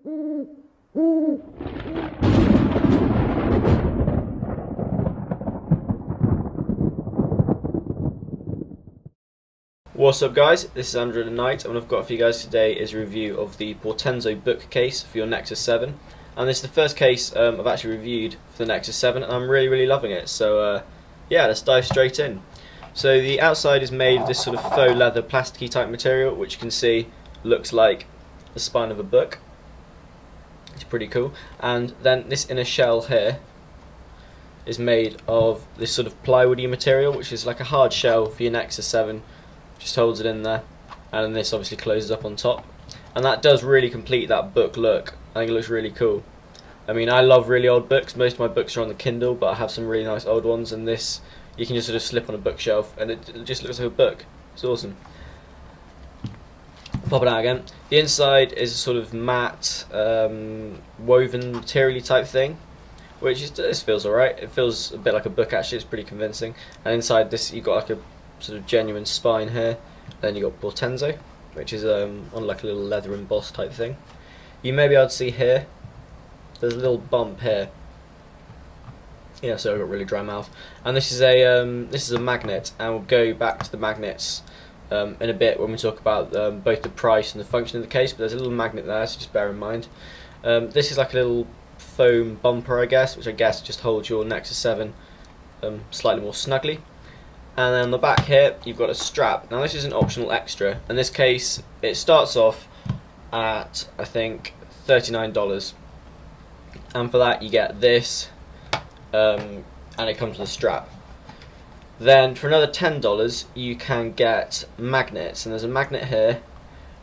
What's up guys, this is Andrew the Knight, and what I've got for you guys today is a review of the Portenzo BookCase for your Nexus 7. And this is the first case I've actually reviewed for the Nexus 7, and I'm really loving it. So yeah, let's dive straight in. So the outside is made of this sort of faux leather plasticky type material, which you can see looks like the spine of a book. It's pretty cool. And then this inner shell here is made of this sort of plywoody material, which is like a hard shell for your Nexus 7. Just holds it in there, and then this obviously closes up on top, and that does really complete that book look. I think it looks really cool. I mean, I love really old books. Most of my books are on the Kindle, but I have some really nice old ones, and this you can just sort of slip on a bookshelf and it just looks like a book. It's awesome. Pop it out again. The inside is a sort of matte woven material type thing, which is, this feels alright. It feels a bit like a book actually. It's pretty convincing. And inside this you've got like a sort of genuine spine here. Then you got Portenzo, which is on like a little leather embossed type thing. You may be able to see here, there's a little bump here. Yeah, so I've got really dry mouth. And this is a magnet, and we'll go back to the magnets in a bit when we talk about both the price and the function of the case. But there's a little magnet there, so just bear in mind. This is like a little foam bumper, I guess, which I guess just holds your Nexus 7 slightly more snugly. And then on the back here you've got a strap. Now this is an optional extra. In this case it starts off at I think $39, and for that you get this, and it comes with a strap. Then for another $10 you can get magnets, and there's a magnet here,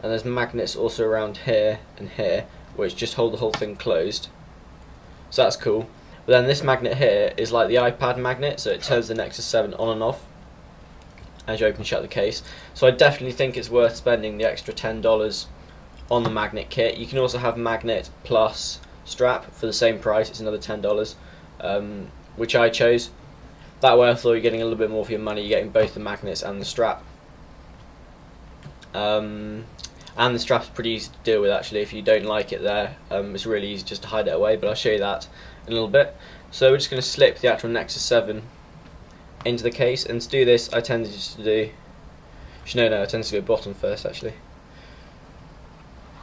and there's magnets also around here and here, which just hold the whole thing closed. So that's cool. But then this magnet here is like the iPad magnet, so it turns the Nexus 7 on and off as you open and shut the case. So I definitely think it's worth spending the extra $10 on the magnet kit. You can also have magnet plus strap for the same price. It's another $10, which I chose. That way I thought you're getting a little bit more for your money. You're getting both the magnets and the strap. And the strap's pretty easy to deal with actually. If you don't like it there, it's really easy just to hide it away, but I'll show you that in a little bit. So we're just going to slip the actual Nexus 7 into the case, and to do this I tend to just do, I tend to go bottom first actually.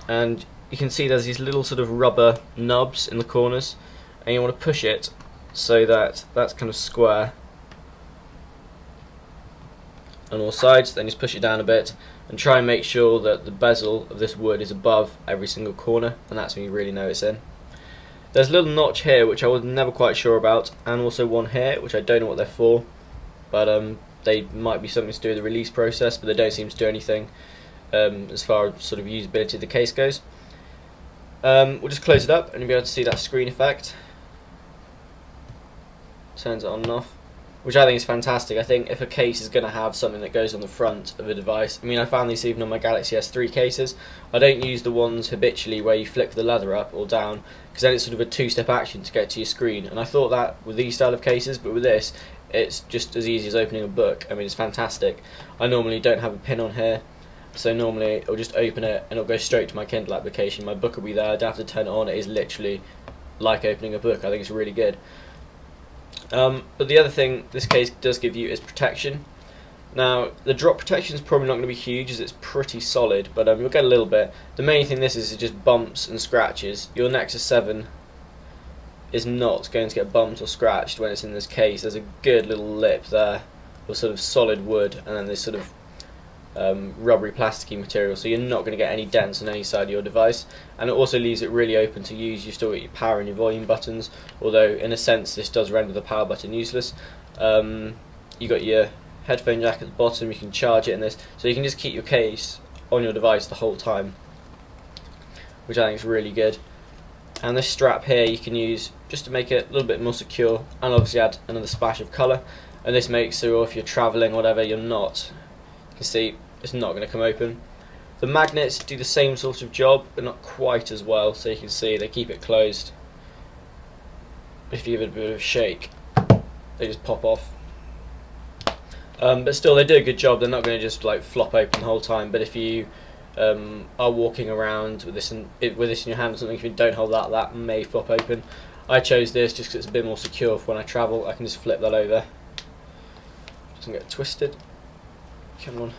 And you can see there's these little sort of rubber nubs in the corners, and you want to push it so that that's kind of square on all sides. Then just push it down a bit and try and make sure that the bezel of this wood is above every single corner, and that's when you really know it's in. There's a little notch here which I was never quite sure about, and also one here which I don't know what they're for, but they might be something to do with the release process, but they don't seem to do anything as far as sort of usability of the case goes. We'll just close it up and you'll be able to see that screen effect. Turns it on and off, which I think is fantastic. I think if a case is going to have something that goes on the front of a device, I mean, I found these even on my Galaxy S3 cases. I don't use the ones habitually where you flick the leather up or down, because then it's sort of a two-step action to get to your screen, and I thought that with these style of cases, but with this it's just as easy as opening a book. I mean, it's fantastic. I normally don't have a pin on here, so normally I'll just open it and it'll go straight to my Kindle application. My book will be there, I don't have to turn it on. It is literally like opening a book. I think it's really good. But the other thing this case does give you is protection. Now the drop protection is probably not going to be huge as it's pretty solid, but you'll get a little bit. The main thing this is just bumps and scratches. Your Nexus 7 is not going to get bumped or scratched when it's in this case. There's a good little lip there of sort of solid wood, and then this sort of rubbery plasticky material, so you're not going to get any dents on any side of your device. And it also leaves it really open to use. You still got your power and your volume buttons, although in a sense this does render the power button useless. You got your headphone jack at the bottom, you can charge it in this, so you can just keep your case on your device the whole time, which I think is really good. And this strap here you can use just to make it a little bit more secure, and obviously add another splash of colour. And this makes so if you're travelling or whatever, you can see it's not going to come open. The magnets do the same sort of job, but not quite as well, so you can see they keep it closed. If you give it a bit of a shake, they just pop off. But still, they do a good job. They're not going to just like flop open the whole time, but if you are walking around with this in your hand or something. If you don't hold that, that may flop open. I chose this just because it's a bit more secure for when I travel. I can just flip that over. Doesn't get twisted. Come on.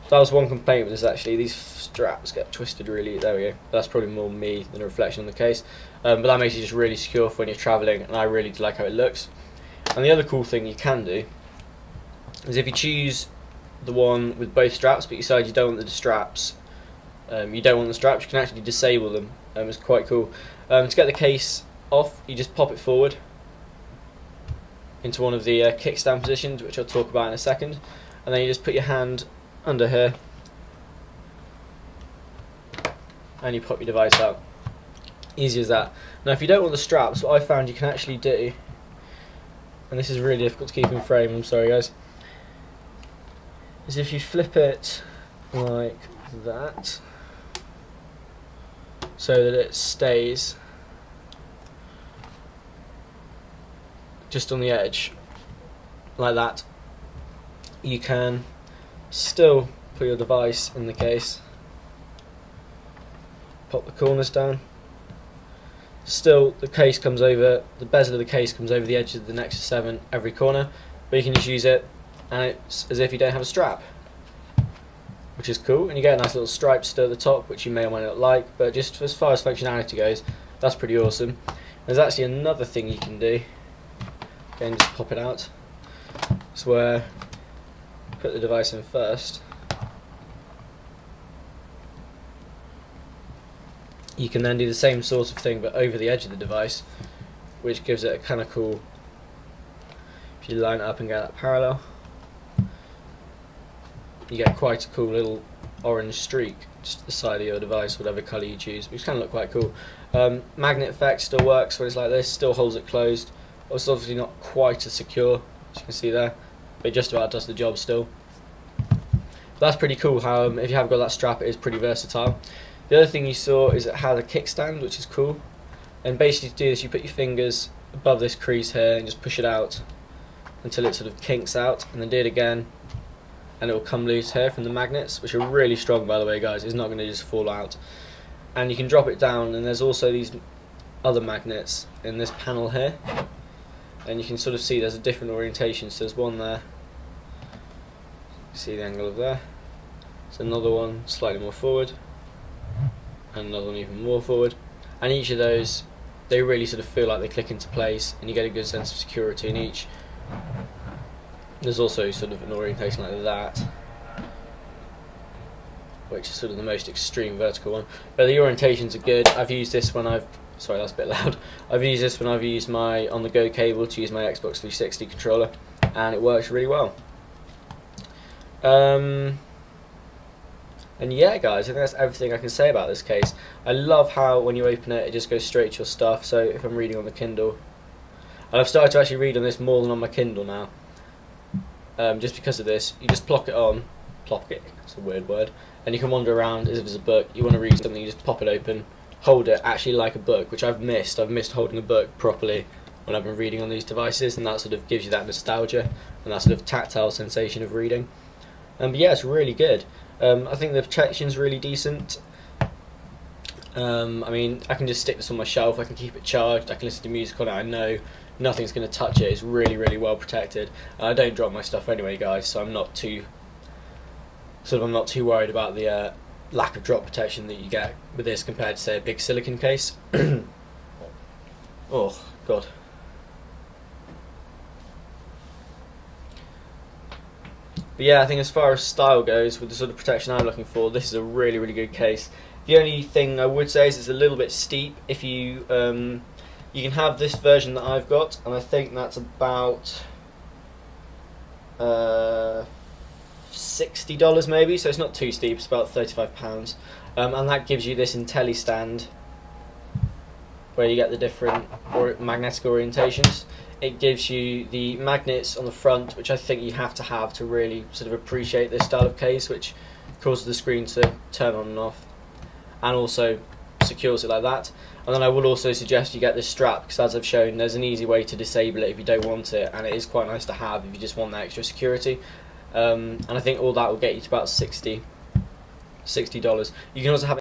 That was one complaint with this actually. These straps get twisted really. There we go. That's probably more me than a reflection on the case. But that makes it just really secure for when you're travelling, and I really do like how it looks. And the other cool thing you can do is if you choose the one with both straps, but you decide you don't want the straps, you can actually disable them. It's quite cool. To get the case off, you just pop it forward into one of the kickstand positions, which I'll talk about in a second, and then you just put your hand under here and you pop your device out. Easy as that. Now if you don't want the straps, what I found you can actually do, and this is really difficult to keep in frame, I'm sorry guys, is if you flip it like that so that it stays just on the edge like that, you can still put your device in the case, pop the corners down, still the case comes over, the bezel of the case comes over the edge of the Nexus 7 every corner, but you can just use it and it's as if you don't have a strap, which is cool, and you get a nice little stripe still at the top, which you may or may not like, but just as far as functionality goes, that's pretty awesome. There's actually another thing you can do, again just pop it out, it's where put the device in first, you can then do the same sort of thing but over the edge of the device, which gives it a kind of cool, if you line it up and get that parallel, you get quite a cool little orange streak just to the side of your device, whatever colour you choose, which can look quite cool. Magnet effect still works when it's like this, still holds it closed. It's obviously not quite as secure as you can see there, but it just about does the job still. But that's pretty cool how if you have got that strap, it is pretty versatile. The other thing you saw is it had a kickstand, which is cool, and basically to do this you put your fingers above this crease here and just push it out until it sort of kinks out, and then do it again and it will come loose here from the magnets, which are really strong by the way guys, it's not going to just fall out. And you can drop it down, and there's also these other magnets in this panel here, and you can sort of see there's a different orientation, so there's one there, see the angle of there, there's another one slightly more forward, and another one even more forward, and each of those, they really sort of feel like they click into place and you get a good sense of security in each. There's also sort of an orientation like that, which is sort of the most extreme vertical one, but the orientations are good. I've used this when sorry that's a bit loud, I've used this when I've used my on-the-go cable to use my Xbox 360 controller, and it works really well. And yeah guys, I think that's everything I can say about this case. I love how when you open it, it just goes straight to your stuff, so if I'm reading on the Kindle, and I've started to actually read on this more than on my Kindle now, just because of this, you just plop it on, it's a weird word, and you can wander around as if it's a book. You want to read something, you just pop it open, hold it actually like a book, which I've missed holding a book properly when I've been reading on these devices, and that sort of gives you that nostalgia and that sort of tactile sensation of reading. But yeah, it's really good. I think the protection's really decent. I mean, I can just stick this on my shelf, I can keep it charged, I can listen to music on it, I know nothing's going to touch it, it's really, really well protected. I don't drop my stuff anyway guys, so I'm not too worried about the lack of drop protection that you get with this compared to say a big silicone case. Oh god. But yeah, I think as far as style goes, with the sort of protection I'm looking for, this is a really, really good case. The only thing I would say is it's a little bit steep. If you you can have this version that I've got, and I think that's about $60 maybe, so it's not too steep, it's about £35, and that gives you this Intelli stand where you get the different magnetic orientations. It gives you the magnets on the front, which I think you have to really sort of appreciate this style of case, which causes the screen to turn on and off, and also secures it like that. And then I would also suggest you get this strap, because as I've shown, there's an easy way to disable it if you don't want it, and it is quite nice to have if you just want that extra security. And I think all that will get you to about 60 $60. You can also have